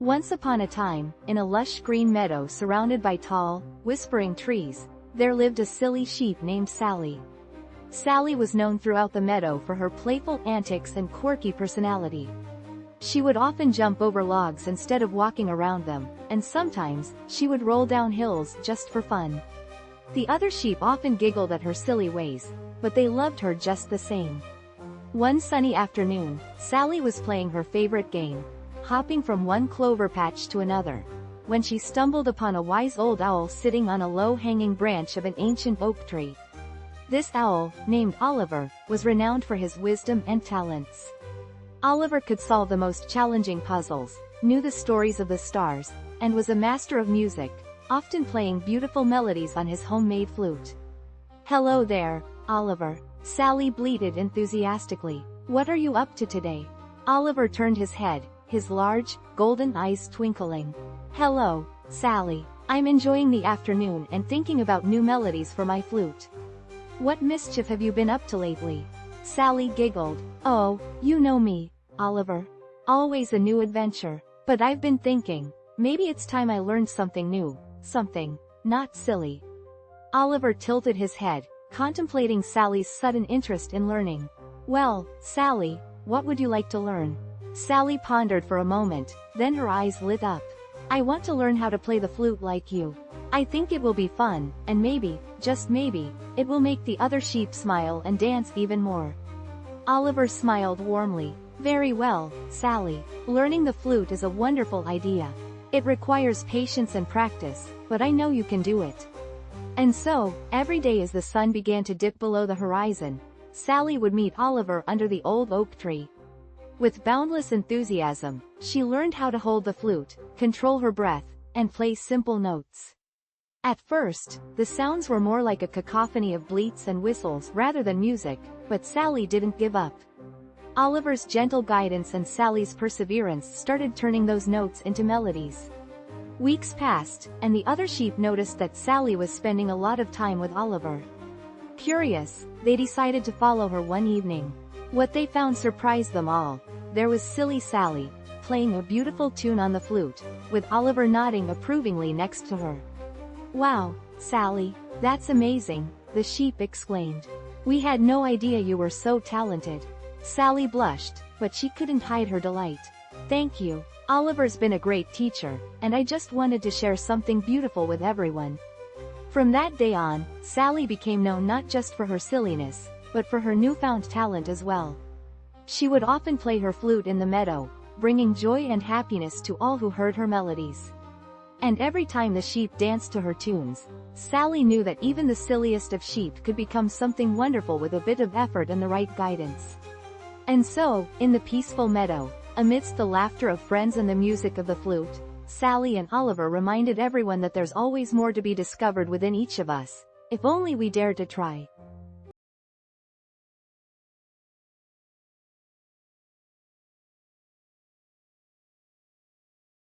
Once upon a time, in a lush green meadow surrounded by tall, whispering trees, there lived a silly sheep named Sally. Sally was known throughout the meadow for her playful antics and quirky personality. She would often jump over logs instead of walking around them, and sometimes, she would roll down hills just for fun. The other sheep often giggled at her silly ways, but they loved her just the same. One sunny afternoon, Sally was playing her favorite game, hopping from one clover patch to another, when she stumbled upon a wise old owl sitting on a low-hanging branch of an ancient oak tree. This owl, named Oliver, was renowned for his wisdom and talents. Oliver could solve the most challenging puzzles, knew the stories of the stars, and was a master of music, often playing beautiful melodies on his homemade flute. "Hello there, Oliver," Sally bleated enthusiastically. "What are you up to today?" Oliver turned his head, his large, golden eyes twinkling. "Hello, Sally. I'm enjoying the afternoon and thinking about new melodies for my flute." "What mischief have you been up to lately?" Sally giggled. "Oh, you know me, Oliver. Always a new adventure. But I've been thinking, maybe it's time I learned something new, something not silly." Oliver tilted his head, contemplating Sally's sudden interest in learning. "Well, Sally, what would you like to learn?" Sally pondered for a moment, then her eyes lit up. "I want to learn how to play the flute like you. I think it will be fun, and maybe, just maybe, it will make the other sheep smile and dance even more." Oliver smiled warmly. "Very well, Sally. Learning the flute is a wonderful idea. It requires patience and practice, but I know you can do it." And so, every day as the sun began to dip below the horizon, Sally would meet Oliver under the old oak tree. With boundless enthusiasm, she learned how to hold the flute, control her breath, and play simple notes. At first, the sounds were more like a cacophony of bleats and whistles rather than music, but Sally didn't give up. Oliver's gentle guidance and Sally's perseverance started turning those notes into melodies. Weeks passed, and the other sheep noticed that Sally was spending a lot of time with Oliver. Curious, they decided to follow her one evening. What they found surprised them all. There was silly Sally, playing a beautiful tune on the flute, with Oliver nodding approvingly next to her. "Wow, Sally, that's amazing," the sheep exclaimed. "We had no idea you were so talented." Sally blushed, but she couldn't hide her delight. "Thank you. Oliver's been a great teacher, and I just wanted to share something beautiful with everyone." From that day on, Sally became known not just for her silliness, but for her newfound talent as well. She would often play her flute in the meadow, bringing joy and happiness to all who heard her melodies. And every time the sheep danced to her tunes, Sally knew that even the silliest of sheep could become something wonderful with a bit of effort and the right guidance. And so, in the peaceful meadow, amidst the laughter of friends and the music of the flute, Sally and Oliver reminded everyone that there's always more to be discovered within each of us, if only we dare to try.